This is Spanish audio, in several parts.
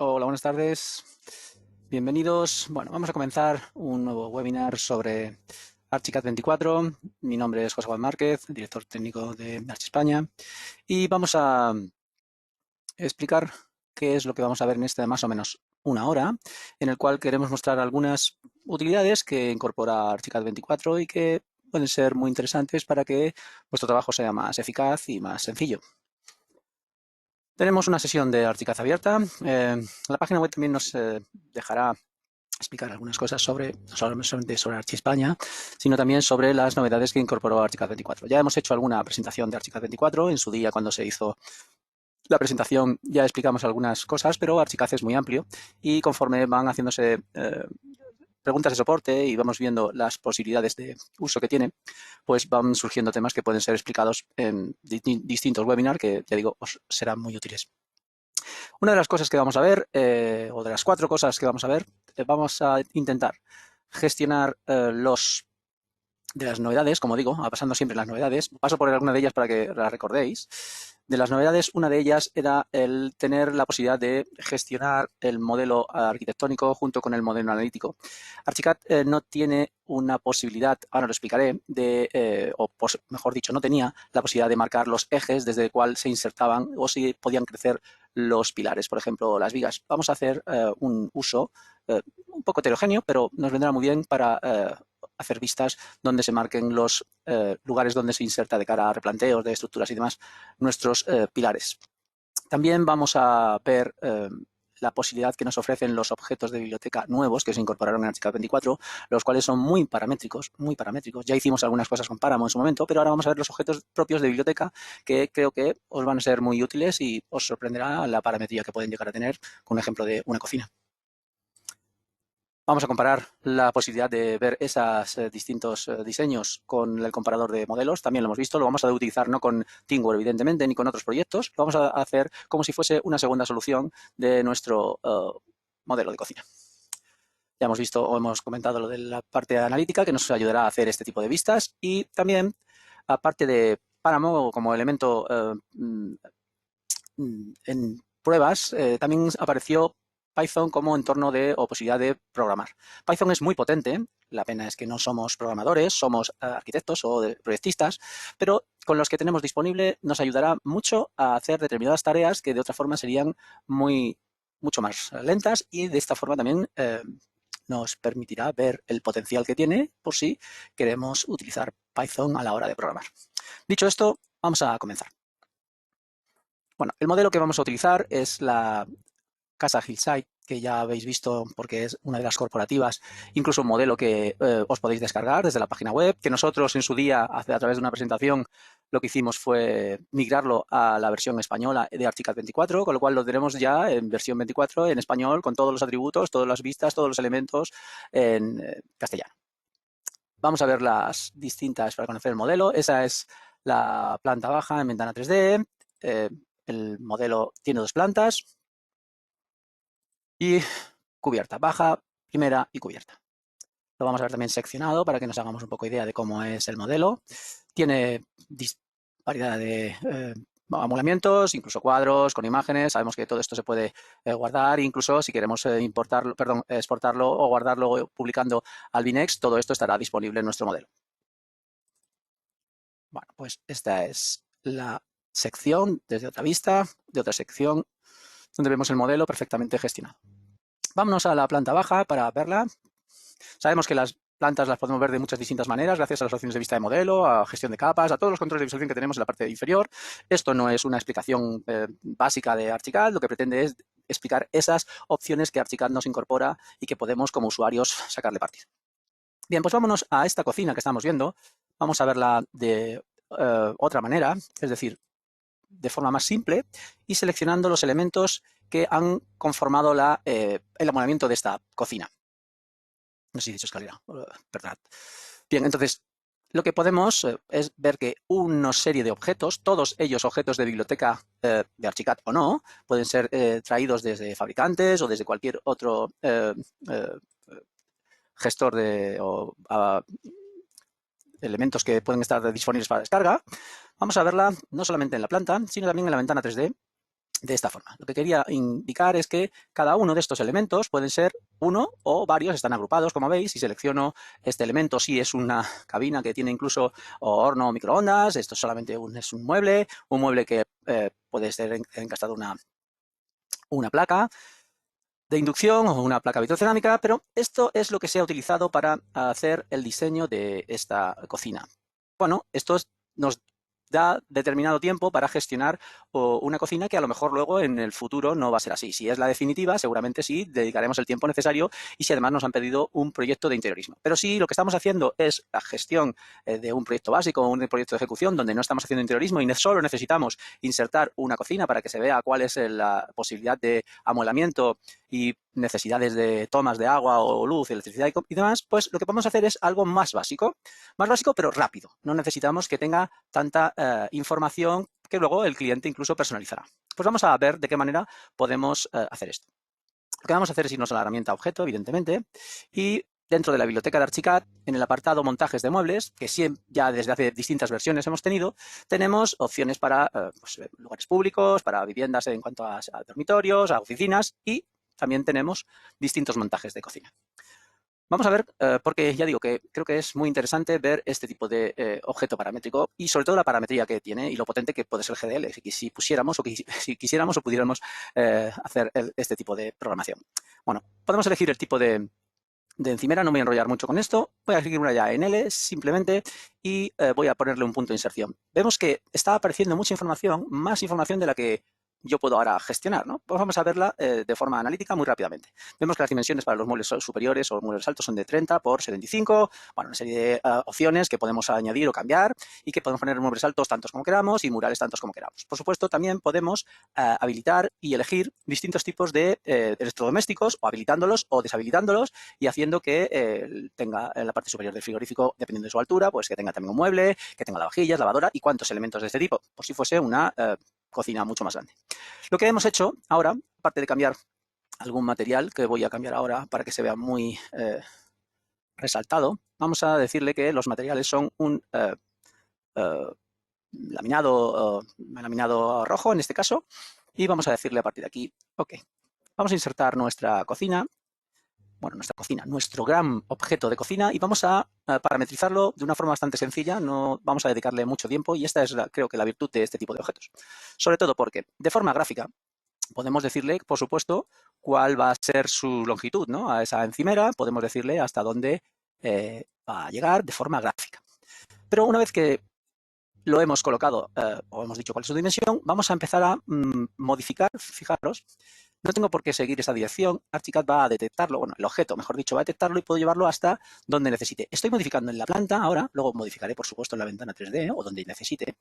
Hola, buenas tardes. Bienvenidos. Bueno, vamos a comenzar un nuevo webinar sobre Archicad 24. Mi nombre es José Juan Márquez, director técnico de Arch España, y vamos a explicar qué es lo que vamos a ver en esta más o menos una hora, en el cual queremos mostrar algunas utilidades que incorpora Archicad 24 y que pueden ser muy interesantes para que vuestro trabajo sea más eficaz y más sencillo. Tenemos una sesión de Archicad abierta. La página web también nos dejará explicar algunas cosas no solamente sobre Arch España, sino también sobre las novedades que incorporó Archicad 24. Ya hemos hecho alguna presentación de Archicad 24 en su día cuando se hizo la presentación, ya explicamos algunas cosas, pero Archicad es muy amplio y conforme van haciéndose preguntas de soporte y vamos viendo las posibilidades de uso que tiene, pues van surgiendo temas que pueden ser explicados en distintos webinars que, ya digo, os serán muy útiles. Una de las cosas que vamos a ver, o de las 4 cosas que vamos a ver, vamos a intentar gestionar de las novedades, como digo, pasando siempre las novedades. Paso por alguna de ellas para que las recordéis. De las novedades, una de ellas era el tener la posibilidad de gestionar el modelo arquitectónico junto con el modelo analítico. Archicad no tiene una posibilidad, ahora lo explicaré, mejor dicho, no tenía la posibilidad de marcar los ejes desde el cual se insertaban o si podían crecer los pilares, por ejemplo, las vigas. Vamos a hacer un uso un poco heterogéneo, pero nos vendrá muy bien para hacer vistas donde se marquen los lugares donde se inserta de cara a replanteos de estructuras y demás nuestros pilares. También vamos a ver la posibilidad que nos ofrecen los objetos de biblioteca nuevos que se incorporaron en Archicad 24, los cuales son muy paramétricos, muy paramétricos. Ya hicimos algunas cosas con Páramo en su momento, pero ahora vamos a ver los objetos propios de biblioteca que creo que os van a ser muy útiles y os sorprenderá la parametría que pueden llegar a tener con un ejemplo de una cocina. Vamos a comparar la posibilidad de ver esos distintos diseños con el comparador de modelos. También lo hemos visto, lo vamos a utilizar no con ThemeWare, evidentemente, ni con otros proyectos. Lo vamos a hacer como si fuese una segunda solución de nuestro modelo de cocina. Ya hemos visto o hemos comentado lo de la parte analítica que nos ayudará a hacer este tipo de vistas y también, aparte de Páramo como elemento en pruebas, también apareció Python como entorno o posibilidad de programar. Python es muy potente, la pena es que no somos programadores, somos arquitectos o proyectistas, pero con los que tenemos disponible nos ayudará mucho a hacer determinadas tareas que de otra forma serían mucho más lentas y de esta forma también nos permitirá ver el potencial que tiene por si queremos utilizar Python a la hora de programar. Dicho esto, vamos a comenzar. Bueno, el modelo que vamos a utilizar es la casa Hillside, que ya habéis visto porque es una de las corporativas, incluso un modelo que os podéis descargar desde la página web, que nosotros en su día, a través de una presentación, lo que hicimos fue migrarlo a la versión española de Archicad 24, con lo cual lo tenemos ya en versión 24, en español, con todos los atributos, todas las vistas, todos los elementos en castellano. Vamos a ver las distintas para conocer el modelo. Esa es la planta baja en ventana 3D. El modelo tiene 2 plantas y cubierta baja, primera y cubierta. Lo vamos a ver también seccionado para que nos hagamos un poco idea de cómo es el modelo. Tiene variedad de amolamientos, incluso cuadros con imágenes. Sabemos que todo esto se puede guardar, incluso si queremos exportarlo o guardarlo publicando al Binex, todo esto estará disponible en nuestro modelo. Bueno, pues esta es la sección desde otra vista, de otra sección, donde vemos el modelo perfectamente gestionado. Vámonos a la planta baja para verla. Sabemos que las plantas las podemos ver de muchas distintas maneras, gracias a las opciones de vista de modelo, a gestión de capas, a todos los controles de visualización que tenemos en la parte inferior. Esto no es una explicación básica de Archicad, lo que pretende es explicar esas opciones que Archicad nos incorpora y que podemos como usuarios sacarle partido. Bien, pues vámonos a esta cocina que estamos viendo. Vamos a verla de otra manera, es decir, de forma más simple y seleccionando los elementos que han conformado el amonamiento de esta cocina. No sé si he dicho escalera, perdonad. Bien, entonces, lo que podemos es ver que una serie de objetos, todos ellos objetos de biblioteca de Archicad o no, pueden ser traídos desde fabricantes o desde cualquier otro gestor de elementos que pueden estar disponibles para descarga. Vamos a verla no solamente en la planta, sino también en la ventana 3D, de esta forma. Lo que quería indicar es que cada uno de estos elementos pueden ser uno o varios, están agrupados, como veis. Si selecciono este elemento, si es una cabina que tiene incluso horno o microondas, esto solamente es un mueble que puede ser encastado una placa de inducción o una placa vitrocerámica, pero esto es lo que se ha utilizado para hacer el diseño de esta cocina. Bueno, nos da determinado tiempo para gestionar una cocina que a lo mejor luego en el futuro no va a ser así. Si es la definitiva, seguramente sí, dedicaremos el tiempo necesario y si además nos han pedido un proyecto de interiorismo. Pero si lo que estamos haciendo es la gestión de un proyecto básico o un proyecto de ejecución donde no estamos haciendo interiorismo y solo necesitamos insertar una cocina para que se vea cuál es la posibilidad de amueblamiento y necesidades de tomas de agua o luz, electricidad y demás, pues lo que podemos hacer es algo más básico pero rápido. No necesitamos que tenga tanta información que luego el cliente incluso personalizará. Pues vamos a ver de qué manera podemos hacer esto. Lo que vamos a hacer es irnos a la herramienta objeto, evidentemente, y dentro de la biblioteca de Archicad, en el apartado montajes de muebles, que ya desde hace distintas versiones hemos tenido, tenemos opciones para pues, lugares públicos, para viviendas en cuanto a dormitorios, a oficinas y también tenemos distintos montajes de cocina. Vamos a ver, porque ya digo que creo que es muy interesante ver este tipo de objeto paramétrico y sobre todo la parametría que tiene y lo potente que puede ser GDL, si pusiéramos o si quisiéramos o pudiéramos hacer este tipo de programación. Bueno, podemos elegir el tipo de encimera, no me voy a enrollar mucho con esto, voy a elegir una ya en L simplemente y voy a ponerle un punto de inserción. Vemos que está apareciendo mucha información, más información de la que yo puedo ahora gestionar, ¿no? Pues vamos a verla de forma analítica muy rápidamente. Vemos que las dimensiones para los muebles superiores o muebles altos son de 30 por 75, bueno, una serie de opciones que podemos añadir o cambiar y que podemos poner muebles altos tantos como queramos y murales tantos como queramos. Por supuesto, también podemos habilitar y elegir distintos tipos de electrodomésticos o habilitándolos o deshabilitándolos y haciendo que tenga en la parte superior del frigorífico, dependiendo de su altura, pues que tenga también un mueble, que tenga lavavajillas, lavadora y cuántos elementos de este tipo, por si fuese una cocina mucho más grande. Lo que hemos hecho ahora, aparte de cambiar algún material, que voy a cambiar ahora para que se vea muy resaltado, vamos a decirle que los materiales son un laminado rojo en este caso, y vamos a decirle a partir de aquí, ok, vamos a insertar nuestra cocina, nuestro gran objeto de cocina y vamos a parametrizarlo de una forma bastante sencilla, no vamos a dedicarle mucho tiempo y esta es creo que la virtud de este tipo de objetos. Sobre todo porque de forma gráfica podemos decirle, por supuesto, cuál va a ser su longitud, ¿no? A esa encimera podemos decirle hasta dónde va a llegar de forma gráfica. Pero una vez que lo hemos colocado o hemos dicho cuál es su dimensión, vamos a empezar a modificar, fijaros, no tengo por qué seguir esa dirección, Archicad va a detectarlo, bueno, el objeto, mejor dicho, va a detectarlo y puedo llevarlo hasta donde necesite. Estoy modificando en la planta ahora, luego modificaré, por supuesto, en la ventana 3D o donde necesite,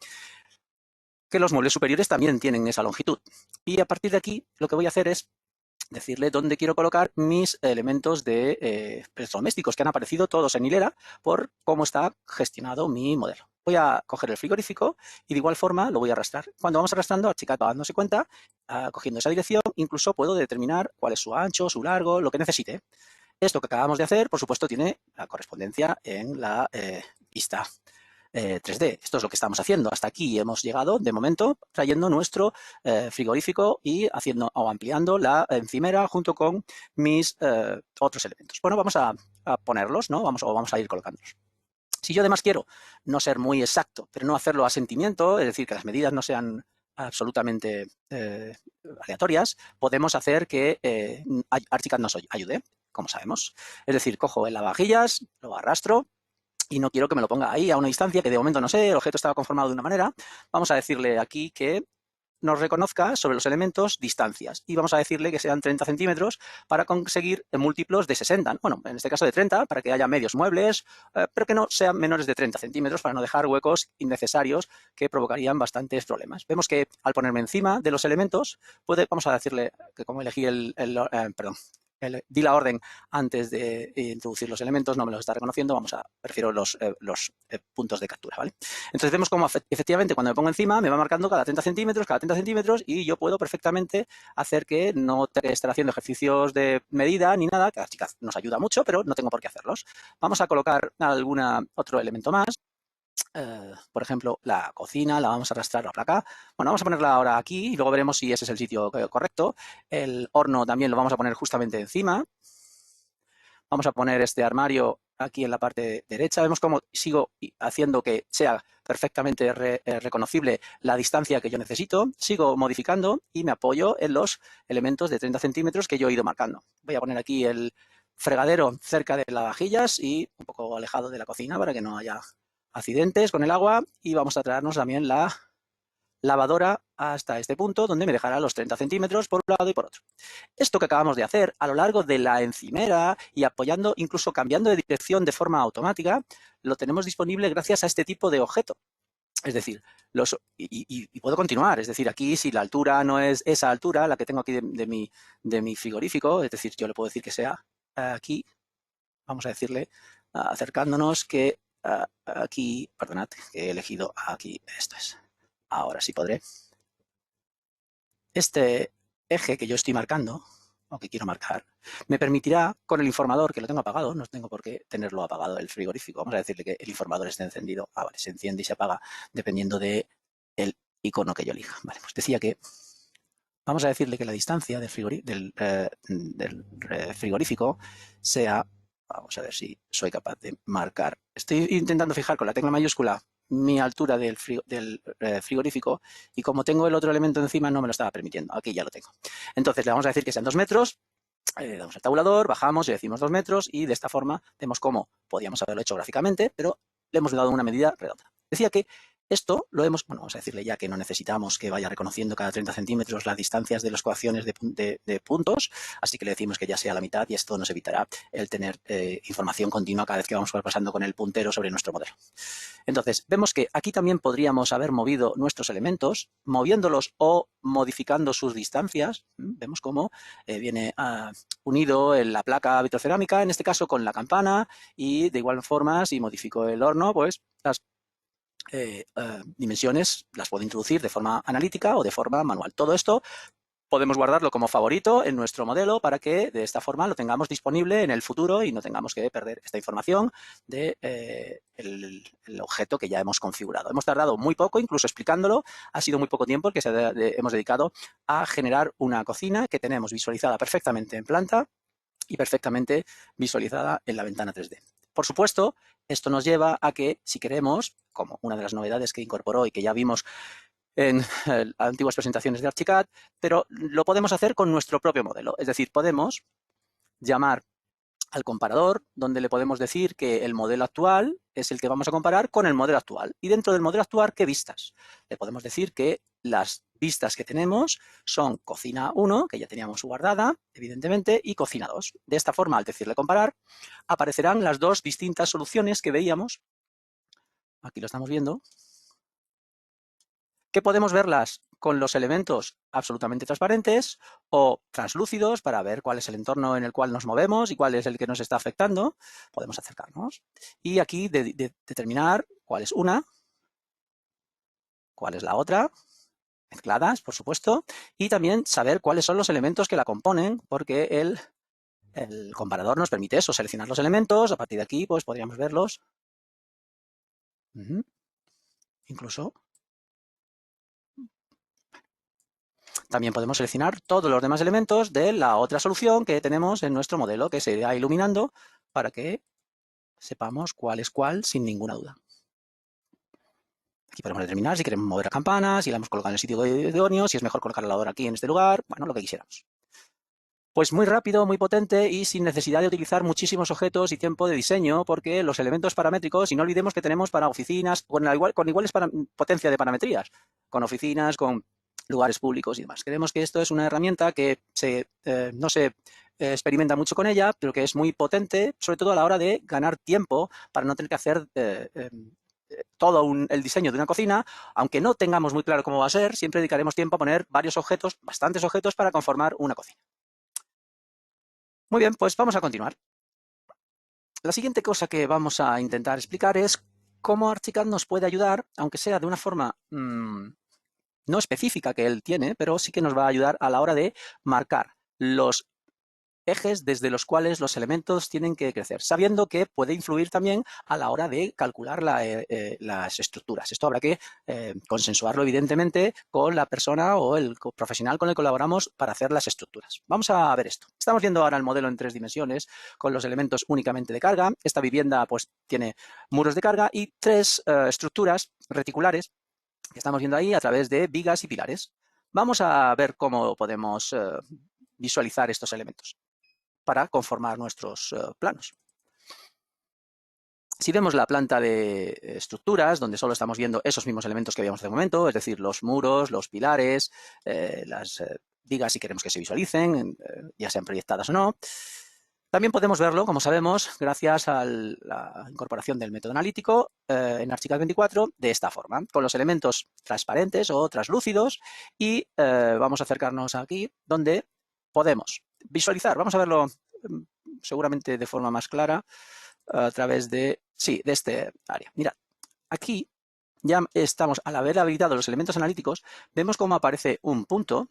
que los muebles superiores también tienen esa longitud. Y a partir de aquí, lo que voy a hacer es decirle dónde quiero colocar mis elementos de electrodomésticos que han aparecido todos en hilera por cómo está gestionado mi modelo. Voy a coger el frigorífico y de igual forma lo voy a arrastrar. Cuando vamos arrastrando, Archicad va dándose cuenta, cogiendo esa dirección, incluso puedo determinar cuál es su ancho, su largo, lo que necesite. Esto que acabamos de hacer, por supuesto, tiene la correspondencia en la vista 3D. Esto es lo que estamos haciendo. Hasta aquí hemos llegado, de momento, trayendo nuestro frigorífico y haciendo o ampliando la encimera junto con mis otros elementos. Bueno, vamos a ponerlos, ¿no? Vamos a ir colocándolos. Si yo además quiero no ser muy exacto, pero no hacerlo a sentimiento, es decir, que las medidas no sean absolutamente aleatorias, podemos hacer que Archicad nos ayude, como sabemos. Es decir, cojo el lavavajillas, lo arrastro, y no quiero que me lo ponga ahí a una distancia que de momento no sé, el objeto estaba conformado de una manera. Vamos a decirle aquí que nos reconozca sobre los elementos distancias y vamos a decirle que sean 30 centímetros para conseguir múltiplos de 60. Bueno, en este caso de 30 para que haya medios muebles, pero que no sean menores de 30 centímetros para no dejar huecos innecesarios que provocarían bastantes problemas. Vemos que al ponerme encima de los elementos, vamos a decirle que como elegí di la orden antes de introducir los elementos, no me los está reconociendo, prefiero los puntos de captura, ¿vale? Entonces vemos cómo efectivamente cuando me pongo encima me va marcando cada 30 centímetros y yo puedo perfectamente hacer que no tenga que estar haciendo ejercicios de medida ni nada, que Archicad nos ayuda mucho, pero no tengo por qué hacerlos. Vamos a colocar otro elemento más. por ejemplo, la cocina, la vamos a arrastrar a la placa. Bueno, vamos a ponerla ahora aquí y luego veremos si ese es el sitio correcto. El horno también lo vamos a poner justamente encima. Vamos a poner este armario aquí en la parte derecha. Vemos cómo sigo haciendo que sea perfectamente reconocible la distancia que yo necesito. Sigo modificando y me apoyo en los elementos de 30 centímetros que yo he ido marcando. Voy a poner aquí el fregadero cerca de las vajillas y un poco alejado de la cocina para que no haya accidentes con el agua. Y vamos a traernos también la lavadora hasta este punto, donde me dejará los 30 centímetros por un lado y por otro. Esto que acabamos de hacer a lo largo de la encimera y apoyando, incluso cambiando de dirección de forma automática, lo tenemos disponible gracias a este tipo de objeto. Es decir, y puedo continuar, es decir, aquí si la altura no es esa altura, la que tengo aquí de mi frigorífico, es decir, yo le puedo decir que sea aquí, vamos a decirle, acercándonos que aquí, perdonad, que he elegido aquí, esto es. Ahora sí podré. Este eje que yo estoy marcando, o que quiero marcar, me permitirá, con el informador, que lo tengo apagado, no tengo por qué tenerlo apagado el frigorífico, vamos a decirle que el informador esté encendido, vale, se enciende y se apaga dependiendo del icono que yo elija. Vale, pues decía que vamos a decirle que la distancia del frigorífico sea, vamos a ver si soy capaz de marcar, estoy intentando fijar con la tecla mayúscula mi altura del frigorífico y como tengo el otro elemento encima no me lo estaba permitiendo. Aquí ya lo tengo. Entonces le vamos a decir que sean 2 metros, le damos al tabulador, bajamos y decimos 2 metros y de esta forma vemos cómo podíamos haberlo hecho gráficamente, pero le hemos dado una medida redonda. Decía que esto lo hemos, bueno, vamos a decirle ya que no necesitamos que vaya reconociendo cada 30 centímetros las distancias de las coacciones de puntos, así que le decimos que ya sea la mitad y esto nos evitará el tener información continua cada vez que vamos pasando con el puntero sobre nuestro modelo. Entonces, vemos que aquí también podríamos haber movido nuestros elementos, moviéndolos o modificando sus distancias. Vemos cómo viene unido en la placa vitrocerámica, en este caso con la campana, y de igual forma, si modifico el horno, pues las dimensiones las puedo introducir de forma analítica o de forma manual. Todo esto podemos guardarlo como favorito en nuestro modelo para que de esta forma lo tengamos disponible en el futuro y no tengamos que perder esta información del el objeto que ya hemos configurado. Hemos tardado muy poco, incluso explicándolo, ha sido muy poco tiempo el que hemos dedicado a generar una cocina que tenemos visualizada perfectamente en planta y perfectamente visualizada en la ventana 3D. Por supuesto, esto nos lleva a que si queremos, como una de las novedades que incorporó y que ya vimos en antiguas presentaciones de Archicad, pero lo podemos hacer con nuestro propio modelo. Es decir, podemos llamar al comparador, donde le podemos decir que el modelo actual es el que vamos a comparar con el modelo actual. Y dentro del modelo actual, ¿qué vistas? Le podemos decir que las vistas que tenemos son cocina 1, que ya teníamos guardada, evidentemente, y cocina 2. De esta forma, al decirle comparar, aparecerán las dos distintas soluciones que veíamos. Aquí lo estamos viendo. Que podemos verlas con los elementos absolutamente transparentes o translúcidos para ver cuál es el entorno en el cual nos movemos y cuál es el que nos está afectando. Podemos acercarnos y aquí determinar cuál es una, cuál es la otra, mezcladas, por supuesto, y también saber cuáles son los elementos que la componen, porque el comparador nos permite eso, seleccionar los elementos, a partir de aquí pues podríamos verlos. Incluso también podemos seleccionar todos los demás elementos de la otra solución que tenemos en nuestro modelo, que se irá iluminando para que sepamos cuál es cuál sin ninguna duda. Aquí podemos determinar si queremos mover la campana, si la hemos colocado en el sitio idóneo, si es mejor colocar la lavadora aquí en este lugar, bueno, lo que quisiéramos. Pues muy rápido, muy potente y sin necesidad de utilizar muchísimos objetos y tiempo de diseño, porque los elementos paramétricos, y no olvidemos que tenemos para oficinas con iguales potencia de parametrías, con oficinas, con lugares públicos y demás. Creemos que esto es una herramienta que no se experimenta mucho con ella, pero que es muy potente, sobre todo a la hora de ganar tiempo para no tener que hacer todo el diseño de una cocina, aunque no tengamos muy claro cómo va a ser, siempre dedicaremos tiempo a poner varios objetos, bastantes objetos para conformar una cocina. Muy bien, pues vamos a continuar. La siguiente cosa que vamos a intentar explicar es cómo Archicad nos puede ayudar, aunque sea de una forma no específica que él tiene, pero sí que nos va a ayudar a la hora de marcar los ejes desde los cuales los elementos tienen que crecer, sabiendo que puede influir también a la hora de calcular las estructuras. Esto habrá que consensuarlo, evidentemente, con la persona o el profesional con el que colaboramos para hacer las estructuras. Vamos a ver esto. Estamos viendo ahora el modelo en 3 dimensiones con los elementos únicamente de carga. Esta vivienda pues tiene muros de carga y 3 estructuras reticulares que estamos viendo ahí a través de vigas y pilares. Vamos a ver cómo podemos visualizar estos elementos para conformar nuestros planos. Si vemos la planta de estructuras, donde solo estamos viendo esos mismos elementos que veíamos de momento, es decir, los muros, los pilares, las vigas si queremos que se visualicen, ya sean proyectadas o no. También podemos verlo, como sabemos, gracias a la incorporación del método analítico en Archicad 24 de esta forma, con los elementos transparentes o translúcidos y vamos a acercarnos aquí donde podemos visualizar. Vamos a verlo seguramente de forma más clara a través de este área. Mirad, aquí ya estamos, al haber habilitado los elementos analíticos, vemos cómo aparece un punto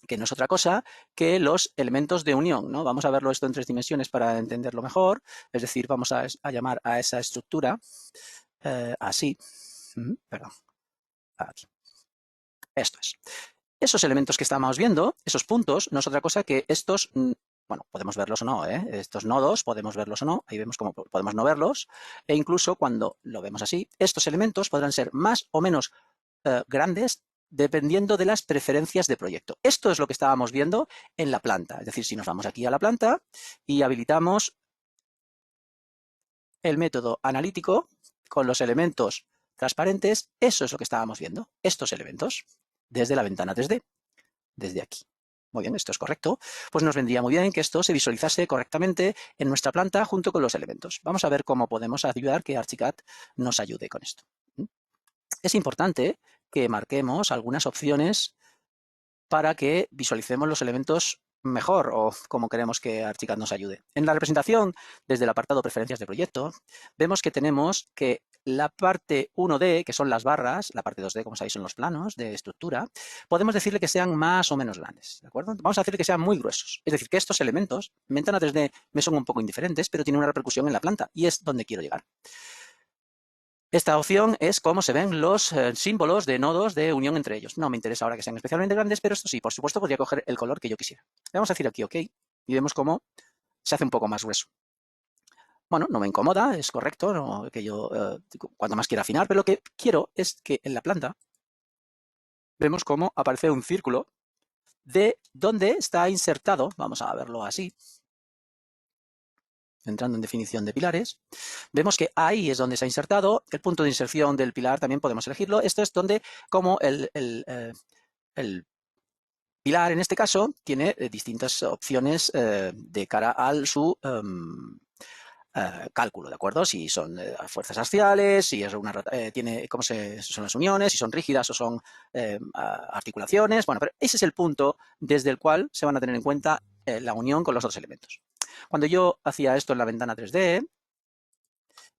que no es otra cosa que los elementos de unión, ¿no? Vamos a verlo esto en 3 dimensiones para entenderlo mejor, es decir, vamos a llamar a esa estructura así, perdón, aquí. Esto es. Esos elementos que estamos viendo, esos puntos, no es otra cosa que estos, bueno, podemos verlos o no, estos nodos podemos verlos o no, ahí vemos cómo podemos no verlos, e incluso cuando lo vemos así, estos elementos podrán ser más o menos grandes dependiendo de las preferencias de proyecto. Esto es lo que estábamos viendo en la planta. Es decir, si nos vamos aquí a la planta y habilitamos el método analítico con los elementos transparentes, eso es lo que estábamos viendo, estos elementos, desde la ventana 3D, desde aquí. Muy bien, esto es correcto. Pues nos vendría muy bien que esto se visualizase correctamente en nuestra planta junto con los elementos. Vamos a ver cómo podemos ayudar que Archicad nos ayude con esto. Es importante que marquemos algunas opciones para que visualicemos los elementos mejor o como queremos que Archicad nos ayude. En la representación, desde el apartado Preferencias de proyecto, vemos que tenemos que la parte 1D, que son las barras, la parte 2D, como sabéis, son los planos de estructura, podemos decirle que sean más o menos grandes, ¿de acuerdo? Vamos a decirle que sean muy gruesos. Es decir, que estos elementos, en ventana 3D, me son un poco indiferentes, pero tienen una repercusión en la planta y es donde quiero llegar. Esta opción es cómo se ven los símbolos de nodos de unión entre ellos. No me interesa ahora que sean especialmente grandes, pero esto sí, por supuesto, podría coger el color que yo quisiera. Le vamos a decir aquí OK y vemos cómo se hace un poco más grueso. Bueno, no me incomoda, es correcto, no, que yo cuanto más quiera afinar, pero lo que quiero es que en la planta vemos cómo aparece un círculo de dónde está insertado, vamos a verlo así, entrando en definición de pilares, vemos que ahí es donde se ha insertado, el punto de inserción del pilar también podemos elegirlo, esto es donde como el pilar en este caso tiene distintas opciones de cara al su cálculo, ¿de acuerdo? Si son fuerzas axiales, si es tiene cómo son las uniones, si son rígidas o son articulaciones, bueno, pero ese es el punto desde el cual se van a tener en cuenta la unión con los otros elementos. Cuando yo hacía esto en la ventana 3D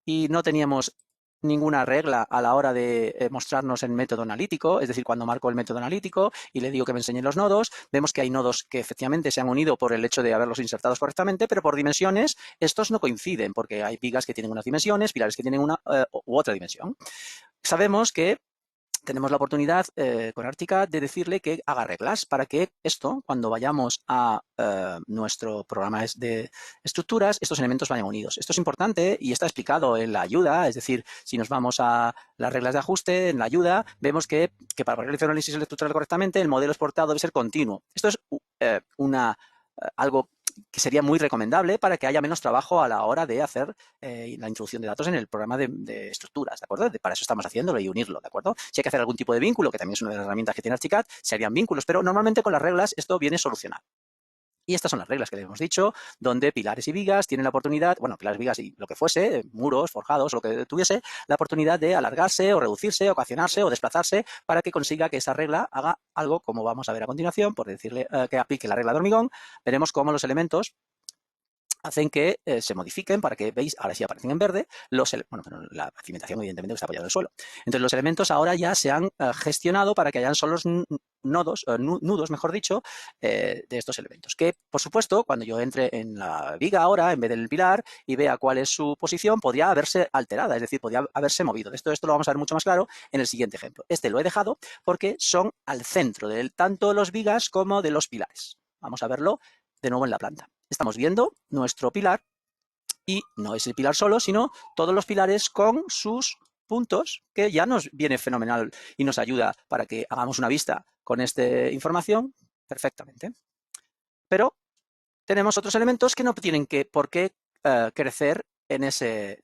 y no teníamos ninguna regla a la hora de mostrarnos el método analítico, es decir, cuando marco el método analítico y le digo que me enseñe los nodos, vemos que hay nodos que efectivamente se han unido por el hecho de haberlos insertados correctamente, pero por dimensiones estos no coinciden, porque hay vigas que tienen unas dimensiones, pilares que tienen una u otra dimensión. Sabemos que tenemos la oportunidad con Archicad de decirle que haga reglas para que esto, cuando vayamos a nuestro programa de estructuras, estos elementos vayan unidos. Esto es importante y está explicado en la ayuda, es decir, si nos vamos a las reglas de ajuste, en la ayuda, vemos que para realizar un análisis estructural correctamente, el modelo exportado debe ser continuo. Esto es algo que sería muy recomendable para que haya menos trabajo a la hora de hacer la introducción de datos en el programa de estructuras, ¿de acuerdo? Para eso estamos haciéndolo y unirlo, ¿de acuerdo? Si hay que hacer algún tipo de vínculo, que también es una de las herramientas que tiene Archicad, se harían vínculos, pero normalmente con las reglas esto viene solucionado. Y estas son las reglas que les hemos dicho, donde pilares y vigas tienen la oportunidad, bueno, pilares, vigas y lo que fuese, muros, forjados, lo que tuviese, la oportunidad de alargarse o reducirse, ocasionarse o desplazarse para que consiga que esa regla haga algo como vamos a ver a continuación, por decirle que aplique la regla de hormigón, veremos cómo los elementos hacen que se modifiquen para que, veis, ahora sí aparecen en verde, bueno, pero la cimentación evidentemente está apoyada en el suelo. Entonces los elementos ahora ya se han gestionado para que hayan solo nudos, mejor dicho, de estos elementos. Que, por supuesto, cuando yo entre en la viga ahora, en vez del pilar, y vea cuál es su posición, podría haberse alterada, es decir, podría haberse movido. Esto lo vamos a ver mucho más claro en el siguiente ejemplo. Este lo he dejado porque son al centro de tanto los vigas como de los pilares. Vamos a verlo de nuevo en la planta. Estamos viendo nuestro pilar y no es el pilar solo, sino todos los pilares con sus puntos, que ya nos viene fenomenal y nos ayuda para que hagamos una vista con esta información perfectamente. Pero tenemos otros elementos que no tienen por qué crecer en ese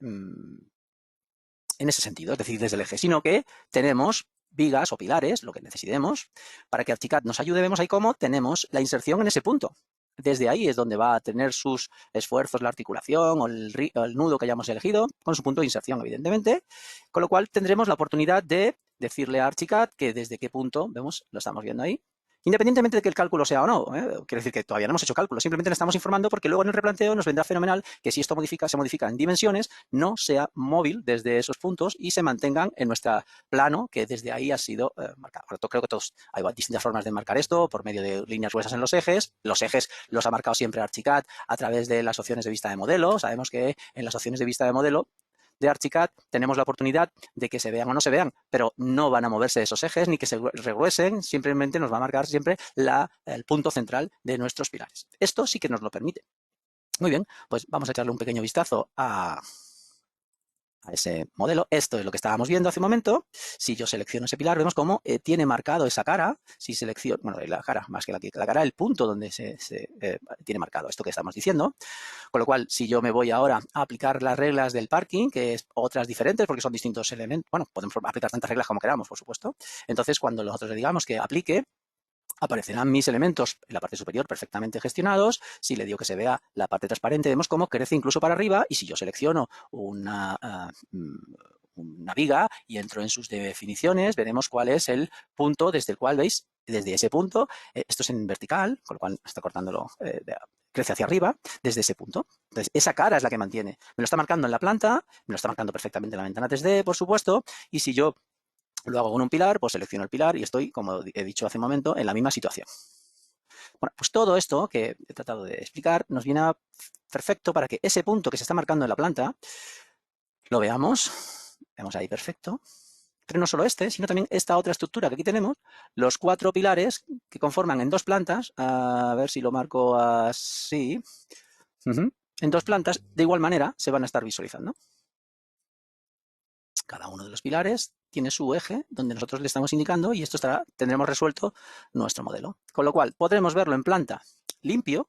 sentido, es decir, desde el eje, sino que tenemos vigas o pilares, lo que necesitemos, para que Archicad nos ayude. Vemos ahí cómo tenemos la inserción en ese punto. Desde ahí es donde va a tener sus esfuerzos la articulación o el nudo que hayamos elegido, con su punto de inserción, evidentemente, con lo cual tendremos la oportunidad de decirle a Archicad que desde qué punto, vemos, lo estamos viendo ahí, independientemente de que el cálculo sea o no, quiere decir que todavía no hemos hecho cálculo, simplemente le estamos informando porque luego en el replanteo nos vendrá fenomenal que si esto se modifica en dimensiones, no sea móvil desde esos puntos y se mantengan en nuestro plano que desde ahí ha sido marcado. Ahora, creo que todos hay distintas formas de marcar esto por medio de líneas gruesas en los ejes los ha marcado siempre Archicad a través de las opciones de vista de modelo. Sabemos que en las opciones de vista de modelo de Archicad tenemos la oportunidad de que se vean o no se vean, pero no van a moverse esos ejes ni que se regruesen, simplemente nos va a marcar siempre el punto central de nuestros pilares. Esto sí que nos lo permite. Muy bien, pues vamos a echarle un pequeño vistazo a ese modelo. Esto es lo que estábamos viendo hace un momento. Si yo selecciono ese pilar, vemos cómo tiene marcado esa cara. Si selecciono, bueno, la cara, más que la cara, el punto donde se tiene marcado esto que estamos diciendo. Con lo cual, si yo me voy ahora a aplicar las reglas del parking, que es otras diferentes porque son distintos elementos, bueno, podemos aplicar tantas reglas como queramos, por supuesto. Entonces, cuando nosotros le digamos que aplique, aparecerán mis elementos en la parte superior perfectamente gestionados. Si le digo que se vea la parte transparente, vemos cómo crece incluso para arriba. Y si yo selecciono una viga y entro en sus definiciones, veremos cuál es el punto desde el cual, ¿veis? Desde ese punto, esto es en vertical, con lo cual está cortándolo, crece hacia arriba, desde ese punto. Entonces, esa cara es la que mantiene. Me lo está marcando en la planta, me lo está marcando perfectamente en la ventana 3D, por supuesto, y si yo lo hago con un pilar, pues selecciono el pilar y estoy, como he dicho hace un momento, en la misma situación. Bueno, pues todo esto que he tratado de explicar nos viene perfecto para que ese punto que se está marcando en la planta lo veamos. Vemos ahí perfecto. Pero no solo sino también esta otra estructura que aquí tenemos, los 4 pilares que conforman en 2 plantas, a ver si lo marco así, en 2 plantas, de igual manera se van a estar visualizando. Cada uno de los pilares tiene su eje donde nosotros le estamos indicando y esto tendremos resuelto nuestro modelo. Con lo cual podremos verlo en planta limpio,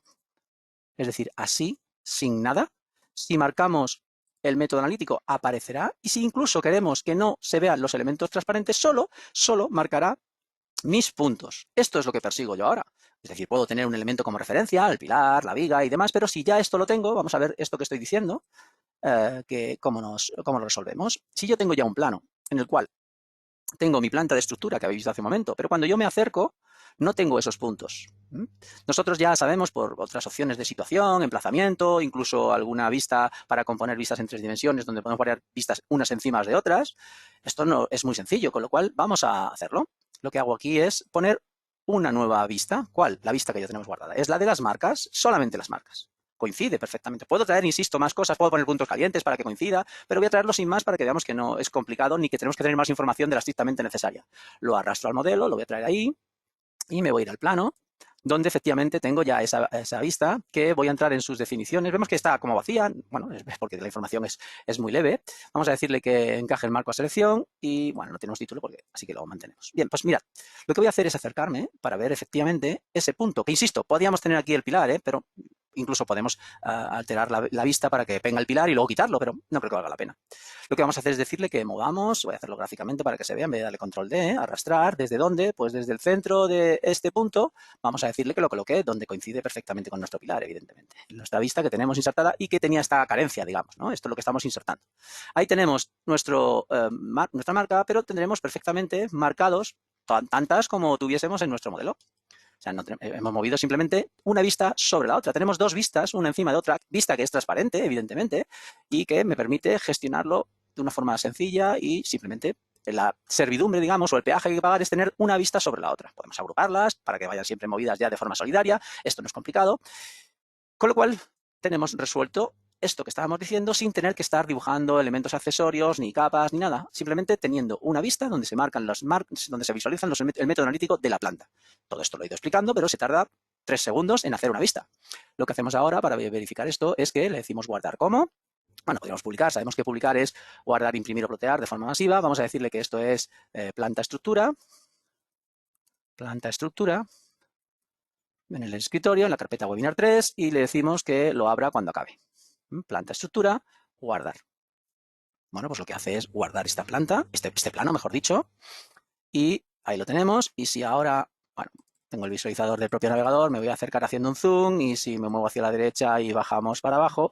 es decir, así, sin nada. Si marcamos el método analítico aparecerá y si incluso queremos que no se vean los elementos transparentes, solo marcará mis puntos. Esto es lo que persigo yo ahora. Es decir, puedo tener un elemento como referencia, el pilar, la viga y demás, pero si ya esto lo tengo, vamos a ver esto que estoy diciendo, cómo lo resolvemos. Si yo tengo ya un plano en el cual tengo mi planta de estructura que habéis visto hace un momento, pero cuando yo me acerco no tengo esos puntos. Nosotros ya sabemos por otras opciones de situación, emplazamiento, incluso alguna vista para componer vistas en 3 dimensiones donde podemos variar vistas unas encima de otras. Esto no es muy sencillo, con lo cual vamos a hacerlo. Lo que hago aquí es poner una nueva vista. ¿Cuál? La vista que ya tenemos guardada. Es la de las marcas, solamente las marcas. Coincide perfectamente. Puedo traer, insisto, más cosas, puedo poner puntos calientes para que coincida, pero voy a traerlo sin más para que veamos que no es complicado ni que tenemos que tener más información de la estrictamente necesaria. Lo arrastro al modelo, lo voy a traer ahí y me voy a ir al plano, donde efectivamente tengo ya esa vista que voy a entrar en sus definiciones. Vemos que está como vacía, bueno, es porque la información es muy leve. Vamos a decirle que encaje el marco a selección y, bueno, no tenemos título así que lo mantenemos. Bien, pues mirad, lo que voy a hacer es acercarme para ver efectivamente ese punto, que insisto, podríamos tener aquí el pilar, pero incluso podemos alterar la vista para que venga el pilar y luego quitarlo, pero no creo que valga la pena. Lo que vamos a hacer es decirle que movamos, voy a hacerlo gráficamente para que se vea, en vez de darle control D, arrastrar, ¿desde dónde? Pues desde el centro de este punto, vamos a decirle que lo coloque donde coincide perfectamente con nuestro pilar, evidentemente. En nuestra vista que tenemos insertada y que tenía esta carencia, digamos, ¿no? Esto es lo que estamos insertando. Ahí tenemos nuestra marca, pero tendremos perfectamente marcados tantas como tuviésemos en nuestro modelo. sea, hemos movido simplemente una vista sobre la otra. Tenemos dos vistas, una encima de otra, vista que es transparente, evidentemente, y que me permite gestionarlo de una forma sencilla y simplemente la servidumbre, digamos, o el peaje que hay que pagar es tener una vista sobre la otra. Podemos agruparlas para que vayan siempre movidas ya de forma solidaria. Esto no es complicado. Con lo cual, tenemos resuelto esto que estábamos diciendo sin tener que estar dibujando elementos accesorios, ni capas, ni nada. Simplemente teniendo una vista donde se marcan donde se visualizan el método analítico de la planta. Todo esto lo he ido explicando, pero se tarda 3 segundos en hacer una vista. Lo que hacemos ahora para verificar esto es que le decimos guardar como. Bueno, podemos publicar, sabemos que publicar es guardar, imprimir o plotear de forma masiva. Vamos a decirle que esto es planta estructura en el escritorio, en la carpeta webinar 3 y le decimos que lo abra cuando acabe. Planta estructura, guardar. Bueno, pues lo que hace es guardar esta planta, este plano, mejor dicho, y ahí lo tenemos. Y si ahora, bueno, tengo el visualizador del propio navegador, me voy a acercar haciendo un zoom y si me muevo hacia la derecha y bajamos para abajo,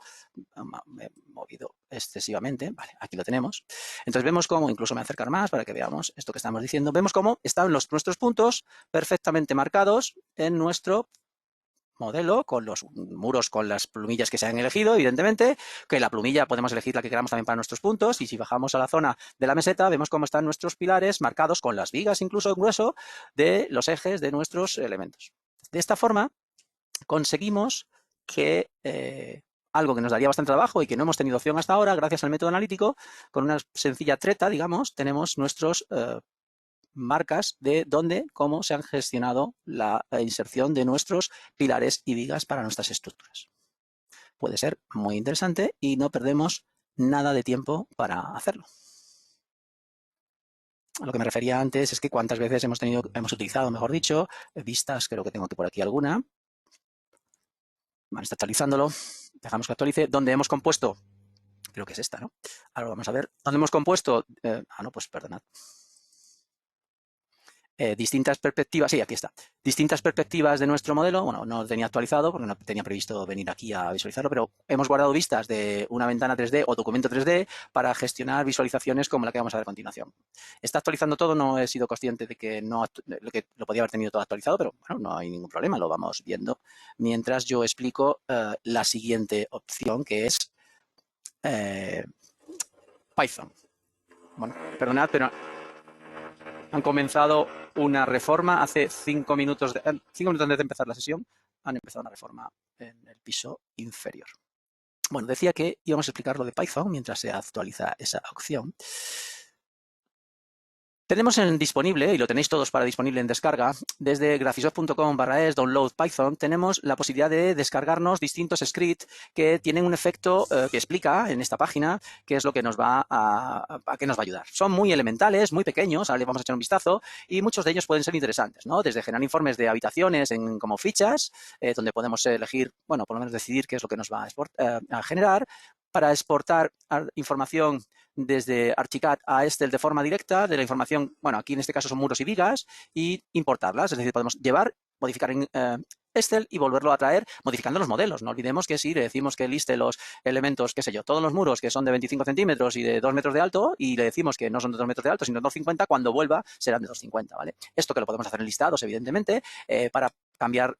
me he movido excesivamente, vale, aquí lo tenemos. Entonces vemos cómo, incluso me voy a acercar más para que veamos esto que estamos diciendo, vemos cómo están nuestros puntos perfectamente marcados en nuestro modelo, con los muros con las plumillas que se han elegido, evidentemente, que la plumilla podemos elegir la que queramos también para nuestros puntos, y si bajamos a la zona de la meseta, vemos cómo están nuestros pilares marcados con las vigas, incluso en grueso, de los ejes de nuestros elementos. De esta forma, conseguimos que algo que nos daría bastante trabajo y que no hemos tenido opción hasta ahora, gracias al método analítico, con una sencilla treta, digamos, tenemos nuestros marcas de dónde, cómo se han gestionado la inserción de nuestros pilares y vigas para nuestras estructuras. Puede ser muy interesante y no perdemos nada de tiempo para hacerlo. A lo que me refería antes es que cuántas veces hemos utilizado, mejor dicho, vistas, creo que tengo aquí por aquí alguna. Vale, está actualizándolo. Dejamos que actualice. Donde hemos compuesto, creo que es esta, ¿no? Ahora vamos a ver. Donde hemos compuesto, no, pues perdonad. Distintas perspectivas, sí, aquí está, distintas perspectivas de nuestro modelo. Bueno, no lo tenía actualizado porque no tenía previsto venir aquí a visualizarlo, pero hemos guardado vistas de una ventana 3D o documento 3D para gestionar visualizaciones como la que vamos a ver a continuación. Está actualizando todo, no he sido consciente de que lo podía haber tenido todo actualizado, pero bueno, no hay ningún problema, lo vamos viendo mientras yo explico la siguiente opción, que es Python. Bueno, perdonad, pero han comenzado una reforma hace 5 minutos, 5 minutos antes de empezar la sesión, han empezado una reforma en el piso inferior. Bueno, decía que íbamos a explicar lo de Python mientras se actualiza esa opción. Tenemos disponible, y lo tenéis todos para disponible en descarga, desde graphisoft.com/es download Python, tenemos la posibilidad de descargarnos distintos scripts que tienen un efecto que explica en esta página qué es lo que nos va a qué nos va a ayudar. Son muy elementales, muy pequeños, ahora le vamos a echar un vistazo, y muchos de ellos pueden ser interesantes, ¿no? Desde generar informes de habitaciones como fichas, donde podemos elegir, bueno, por lo menos decidir qué es lo que nos va a generar, para exportar información desde Archicad a Excel de forma directa, de la información, bueno, aquí en este caso son muros y vigas, y importarlas, es decir, podemos llevar, modificar en Excel y volverlo a traer modificando los modelos. No olvidemos que si le decimos que liste los elementos, qué sé yo, todos los muros que son de 25 centímetros y de 2 metros de alto, y le decimos que no son de 2 metros de alto, sino de 2,50, cuando vuelva serán de 2,50, ¿vale? Esto que lo podemos hacer en listados, evidentemente, para cambiar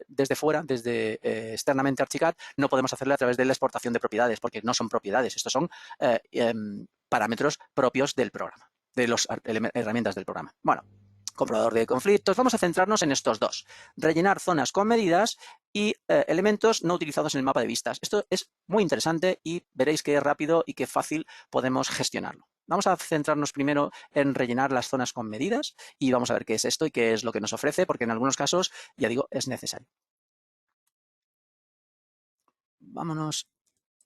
desde fuera, desde externamente Archicad, no podemos hacerlo a través de la exportación de propiedades, porque no son propiedades, estos son parámetros propios del programa, de las herramientas del programa. Bueno, comprobador de conflictos. Vamos a centrarnos en estos dos. Rellenar zonas con medidas y elementos no utilizados en el mapa de vistas. Esto es muy interesante y veréis qué rápido y qué fácil podemos gestionarlo. Vamos a centrarnos primero en rellenar las zonas con medidas y vamos a ver qué es esto y qué es lo que nos ofrece, porque en algunos casos, ya digo, es necesario. Vámonos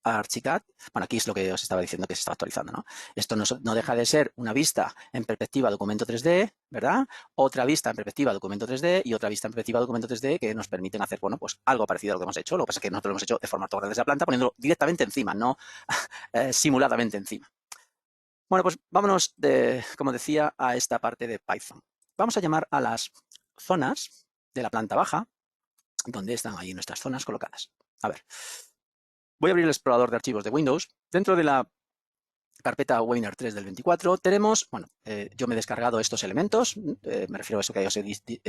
a Archicad. Bueno, aquí es lo que os estaba diciendo que se está actualizando, ¿no? Esto no deja de ser una vista en perspectiva documento 3D, ¿verdad? Otra vista en perspectiva documento 3D y otra vista en perspectiva documento 3D que nos permiten hacer, bueno, pues algo parecido a lo que hemos hecho. Lo que pasa es que nosotros lo hemos hecho de forma ortogonal desde la planta, poniéndolo directamente encima, no simuladamente encima. Bueno, pues vámonos, como decía, a esta parte de Python. Vamos a llamar a las zonas de la planta baja, donde están ahí nuestras zonas colocadas. A ver, voy a abrir el explorador de archivos de Windows. Dentro de la carpeta webinar 3 del 24, tenemos, bueno, yo me he descargado estos elementos, me refiero a eso que os he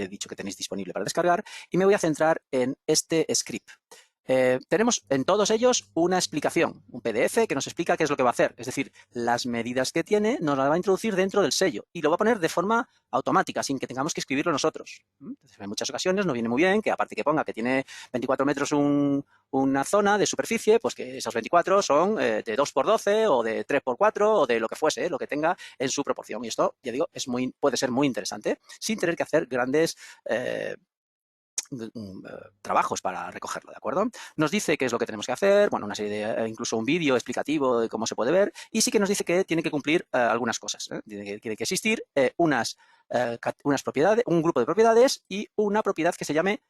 dicho que tenéis disponible para descargar, y me voy a centrar en este script. Tenemos en todos ellos una explicación, un PDF que nos explica qué es lo que va a hacer. Es decir, las medidas que tiene nos las va a introducir dentro del sello y lo va a poner de forma automática, sin que tengamos que escribirlo nosotros. Entonces, en muchas ocasiones nos viene muy bien que, aparte que ponga que tiene 24 metros una zona de superficie, pues que esos 24 son de 2×12 o de 3×4 o de lo que fuese, lo que tenga en su proporción. Y esto, ya digo, puede ser muy interesante sin tener que hacer grandes trabajos para recogerlo, ¿de acuerdo? Nos dice qué es lo que tenemos que hacer, bueno, una serie de, incluso un vídeo explicativo de cómo se puede ver, y sí que nos dice que tiene que cumplir algunas cosas, tiene que existir unas propiedades, un grupo de propiedades y una propiedad que se llame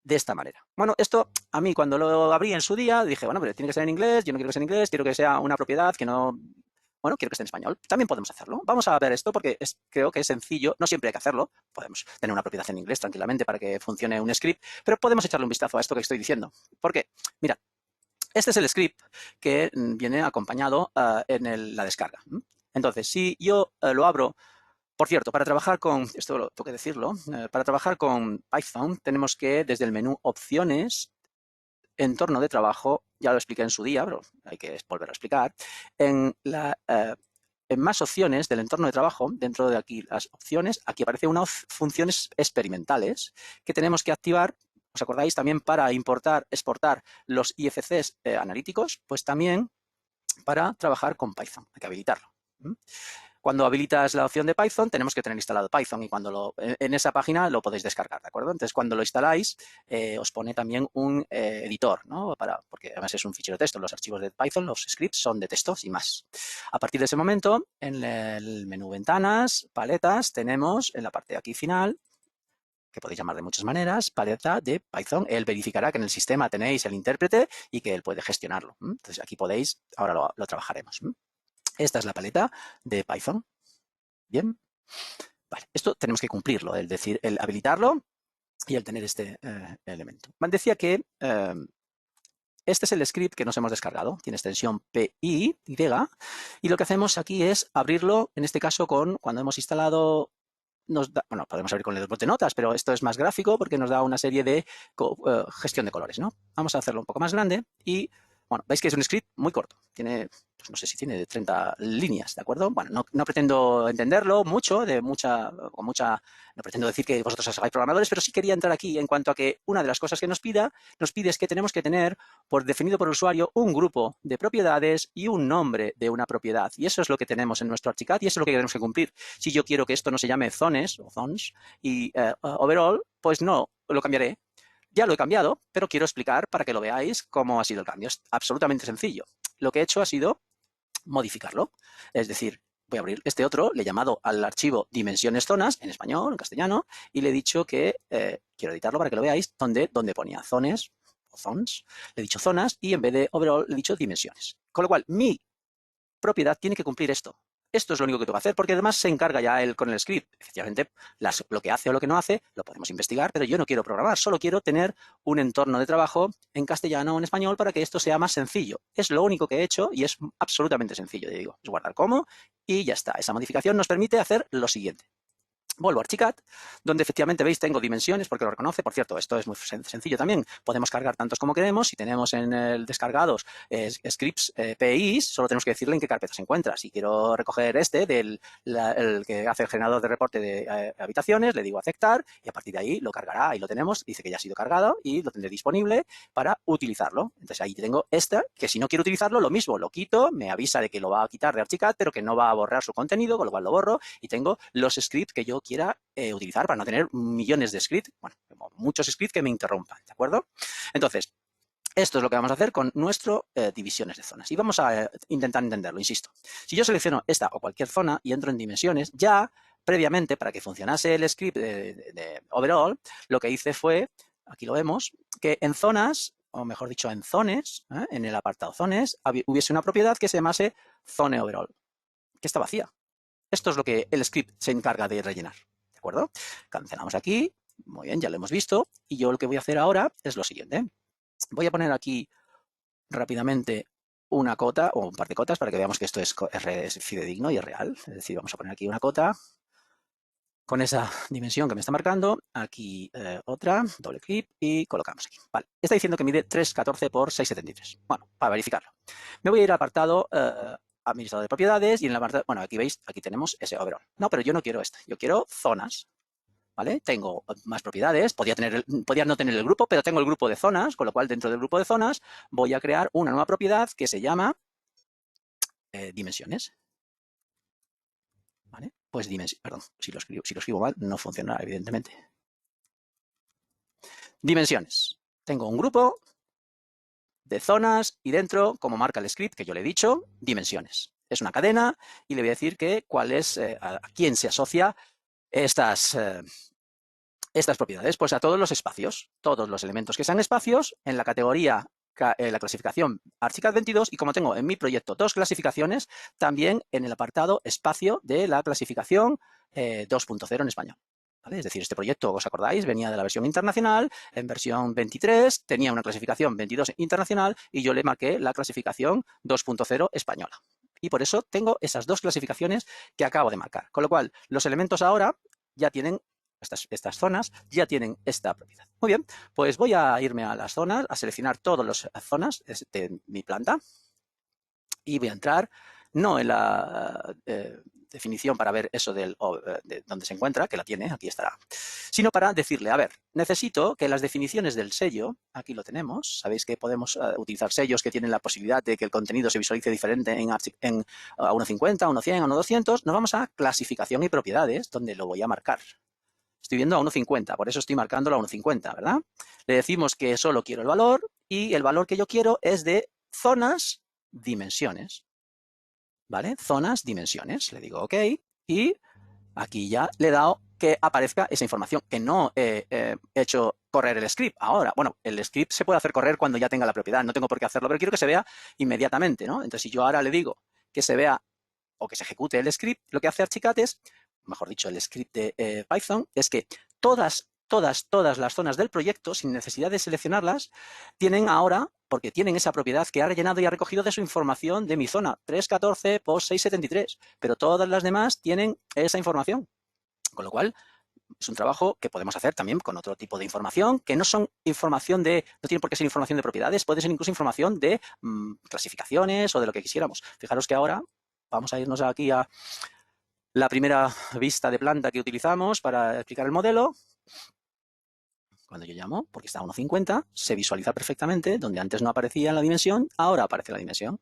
de esta manera. Bueno, esto a mí cuando lo abrí en su día dije, bueno, pero tiene que ser en inglés, yo no quiero que sea en inglés, quiero que sea una propiedad que no... Bueno, quiero que esté en español. También podemos hacerlo. Vamos a ver esto porque creo que es sencillo. No siempre hay que hacerlo. Podemos tener una propiedad en inglés tranquilamente para que funcione un script, pero podemos echarle un vistazo a esto que estoy diciendo. ¿Por qué? Mira, este es el script que viene acompañado en la descarga. Entonces, si yo lo abro, por cierto, para trabajar con, esto tengo que decirlo, para trabajar con Python tenemos que desde el menú opciones, entorno de trabajo, ya lo expliqué en su día, pero hay que volver a explicar, en más opciones del entorno de trabajo, dentro de aquí las opciones, aquí aparecen unas funciones experimentales que tenemos que activar. ¿Os acordáis también para importar, exportar los IFCs analíticos? Pues también para trabajar con Python, hay que habilitarlo. Cuando habilitas la opción de Python, tenemos que tener instalado Python y cuando en esa página lo podéis descargar, ¿de acuerdo? Entonces, cuando lo instaláis, os pone también un editor, ¿no? Porque además es un fichero de texto. Los archivos de Python, los scripts, son de texto y más. A partir de ese momento, en el menú ventanas, paletas, tenemos en la parte de aquí final, que podéis llamar de muchas maneras, paleta de Python. Él verificará que en el sistema tenéis el intérprete y que él puede gestionarlo. Entonces, aquí podéis, ahora lo trabajaremos. Esta es la paleta de Python. Bien. Vale, esto tenemos que cumplirlo, es decir, el habilitarlo y el tener este elemento. Decía que este es el script que nos hemos descargado, tiene extensión PY, y lo que hacemos aquí es abrirlo, en este caso cuando hemos instalado, bueno, podemos abrir con el bloc de notas, pero esto es más gráfico porque nos da una serie de gestión de colores, ¿no? Vamos a hacerlo un poco más grande y, bueno, veis que es un script muy corto, tiene, pues no sé si tiene 30 líneas, ¿de acuerdo? Bueno, no pretendo entenderlo mucho, no pretendo decir que vosotros os hagáis programadores, pero sí quería entrar aquí en cuanto a que una de las cosas que nos pide es que tenemos que tener definido por el usuario un grupo de propiedades y un nombre de una propiedad. Y eso es lo que tenemos en nuestro Archicad y eso es lo que tenemos que cumplir. Si yo quiero que esto no se llame zones o zones y overall, pues no, lo cambiaré. Ya lo he cambiado, pero quiero explicar para que lo veáis cómo ha sido el cambio. Es absolutamente sencillo. Lo que he hecho ha sido modificarlo. Es decir, voy a abrir este otro, le he llamado al archivo dimensiones zonas, en español, en castellano, y le he dicho que quiero editarlo para que lo veáis, donde ponía zones o zones, le he dicho zonas y en vez de overall le he dicho dimensiones. Con lo cual, mi propiedad tiene que cumplir esto. Esto es lo único que tengo que hacer, porque además se encarga ya él con el script. Efectivamente, lo que hace o lo que no hace, lo podemos investigar, pero yo no quiero programar, solo quiero tener un entorno de trabajo en castellano o en español para que esto sea más sencillo. Es lo único que he hecho y es absolutamente sencillo, te digo. Es guardar como y ya está. Esa modificación nos permite hacer lo siguiente. Vuelvo a Archicad, donde efectivamente veis tengo dimensiones porque lo reconoce. Por cierto, esto es muy sencillo también. Podemos cargar tantos como queremos. Si tenemos en el descargados scripts PIs, solo tenemos que decirle en qué carpeta se encuentra. Si quiero recoger el que hace el generador de reporte de habitaciones, le digo aceptar y a partir de ahí lo cargará. Ahí lo tenemos. Dice que ya ha sido cargado y lo tendré disponible para utilizarlo. Entonces ahí tengo que si no quiero utilizarlo, lo mismo, lo quito, me avisa de que lo va a quitar de Archicad, pero que no va a borrar su contenido, con lo cual lo borro y tengo los scripts que yo quiera utilizar para no tener millones de scripts, bueno, muchos scripts que me interrumpan, ¿de acuerdo? Entonces, esto es lo que vamos a hacer con nuestro divisiones de zonas. Y vamos a intentar entenderlo, insisto. Si yo selecciono esta o cualquier zona y entro en dimensiones, ya previamente, para que funcionase el script de overall, lo que hice fue, aquí lo vemos, que en zonas, o mejor dicho, en zones, en el apartado zones, hubiese una propiedad que se llamase zone overall, que está vacía. Esto es lo que el script se encarga de rellenar, ¿de acuerdo? Cancelamos aquí, muy bien, ya lo hemos visto, y yo lo que voy a hacer ahora es lo siguiente. Voy a poner aquí rápidamente una cota o un par de cotas para que veamos que esto es fidedigno y es real. Es decir, vamos a poner aquí una cota con esa dimensión que me está marcando. Aquí otra, doble clic y colocamos aquí. Vale, está diciendo que mide 314 por 673. Bueno, para verificarlo. Me voy a ir al apartado administrador de propiedades y en el apartado, bueno, aquí veis, aquí tenemos ese overall. No, pero yo no quiero este, yo quiero zonas. ¿Vale? Tengo más propiedades, podía no tener el grupo, pero tengo el grupo de zonas, con lo cual dentro del grupo de zonas voy a crear una nueva propiedad que se llama dimensiones. ¿Vale? Pues perdón, si lo escribo mal no funcionará, evidentemente. Dimensiones. Tengo un grupo de zonas y dentro, como marca el script que yo le he dicho, dimensiones. Es una cadena y le voy a decir que cuál es, a quién se asocia estas propiedades, pues a todos los espacios, todos los elementos que sean espacios en la categoría, la clasificación Archicad 22 y como tengo en mi proyecto dos clasificaciones, también en el apartado espacio de la clasificación 2.0 en español. ¿Vale? Es decir, este proyecto, ¿os acordáis? Venía de la versión internacional, en versión 23 tenía una clasificación 22 internacional y yo le marqué la clasificación 2.0 española. Y por eso tengo esas dos clasificaciones que acabo de marcar. Con lo cual, los elementos ahora ya tienen estas zonas ya tienen esta propiedad. Muy bien, pues voy a irme a las zonas, a seleccionar todas las zonas de mi planta y voy a entrar, no en la definición para ver eso de dónde se encuentra, que la tiene, aquí estará, sino para decirle, a ver, necesito que las definiciones del sello, aquí lo tenemos, sabéis que podemos utilizar sellos que tienen la posibilidad de que el contenido se visualice diferente en a 1.50, a 1.100, a 1.200, nos vamos a clasificación y propiedades, donde lo voy a marcar. Estoy viendo a 1.50, por eso estoy marcándolo a 1.50, ¿verdad? Le decimos que solo quiero el valor y el valor que yo quiero es de zonas, dimensiones. ¿Vale? Zonas, dimensiones. Le digo OK y aquí ya le he dado que aparezca esa información, que no he hecho correr el script ahora. Bueno, el script se puede hacer correr cuando ya tenga la propiedad, no tengo por qué hacerlo, pero quiero que se vea inmediatamente, ¿no? Entonces, si yo ahora le digo que se vea o que se ejecute el script, lo que hace Archicad es, mejor dicho, el script de Python, es que todas las zonas del proyecto, sin necesidad de seleccionarlas, tienen ahora, porque tienen esa propiedad que ha rellenado y ha recogido de su información de mi zona, 314 por 673, pero todas las demás tienen esa información. Con lo cual, es un trabajo que podemos hacer también con otro tipo de información, que no son información no tiene por qué ser información de propiedades, puede ser incluso información de clasificaciones o de lo que quisiéramos. Fijaros que ahora vamos a irnos aquí a la primera vista de planta que utilizamos para explicar el modelo. Cuando yo llamo, porque está a 1.50, se visualiza perfectamente, donde antes no aparecía la dimensión, ahora aparece la dimensión.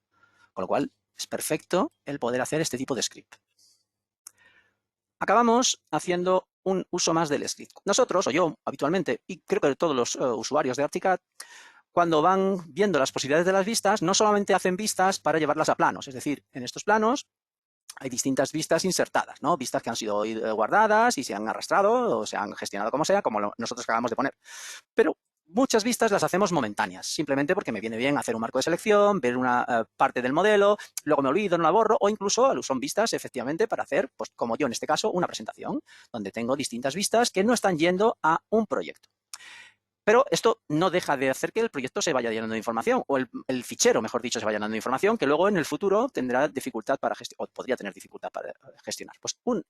Con lo cual, es perfecto el poder hacer este tipo de script. Acabamos haciendo un uso más del script. Nosotros, o yo habitualmente, y creo que todos los usuarios de Archicad, cuando van viendo las posibilidades de las vistas, no solamente hacen vistas para llevarlas a planos, es decir, en estos planos hay distintas vistas insertadas, ¿no? Vistas que han sido guardadas y se han arrastrado o se han gestionado como sea, como nosotros acabamos de poner. Pero muchas vistas las hacemos momentáneas, simplemente porque me viene bien hacer un marco de selección, ver una parte del modelo, luego me olvido, no la borro, o incluso son vistas efectivamente para hacer, pues como yo en este caso, una presentación, donde tengo distintas vistas que no están yendo a un proyecto. Pero esto no deja de hacer que el proyecto se vaya llenando de información, o el fichero, mejor dicho, se vaya llenando de información, que luego en el futuro tendrá dificultad para gestionar, o podría tener dificultad para gestionar. Pues uno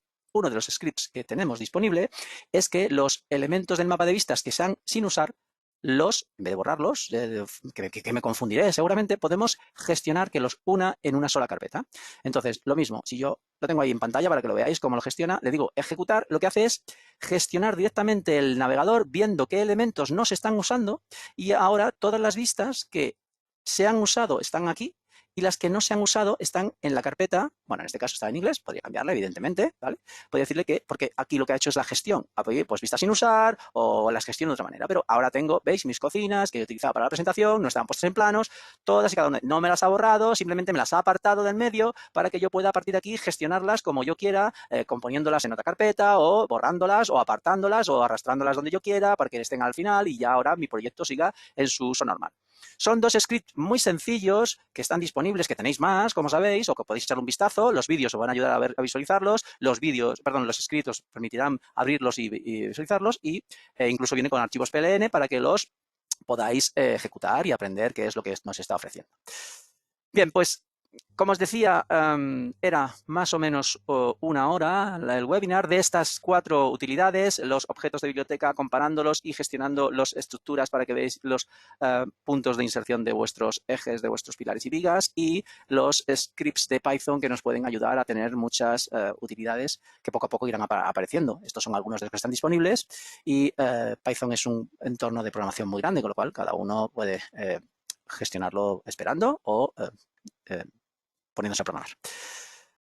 de los scripts que tenemos disponible es que los elementos del mapa de vistas que sean sin usar, en vez de borrarlos, que me confundiré seguramente, podemos gestionar que los una en una sola carpeta. Entonces, lo mismo, si yo lo tengo ahí en pantalla para que lo veáis cómo lo gestiona, le digo ejecutar, lo que hace es gestionar directamente el navegador viendo qué elementos no se están usando y ahora todas las vistas que se han usado están aquí y las que no se han usado están en la carpeta, bueno, en este caso está en inglés, podría cambiarla evidentemente, ¿vale? Podría decirle que, porque aquí lo que ha hecho es la gestión, pues vistas sin usar o las gestiono de otra manera, pero ahora tengo, ¿veis? Mis cocinas que he utilizado para la presentación, no estaban puestas en planos, todas y cada una, no me las ha borrado, simplemente me las ha apartado del medio para que yo pueda a partir de aquí gestionarlas como yo quiera, componiéndolas en otra carpeta o borrándolas o apartándolas o arrastrándolas donde yo quiera para que estén al final y ya ahora mi proyecto siga en su uso normal. Son dos scripts muy sencillos que están disponibles, que tenéis más, como sabéis, o que podéis echar un vistazo. Los vídeos os van a ayudar a visualizarlos. Los scripts os permitirán abrirlos y visualizarlos y incluso viene con archivos PLN para que los podáis ejecutar y aprender qué es lo que nos está ofreciendo. Bien, pues como os decía, era más o menos una hora el webinar de estas 4 utilidades, los objetos de biblioteca, comparándolos y gestionando las estructuras para que veáis los puntos de inserción de vuestros ejes, de vuestros pilares y vigas, y los scripts de Python que nos pueden ayudar a tener muchas utilidades que poco a poco irán apareciendo. Estos son algunos de los que están disponibles y Python es un entorno de programación muy grande, con lo cual cada uno puede gestionarlo esperando o poniéndose a programar.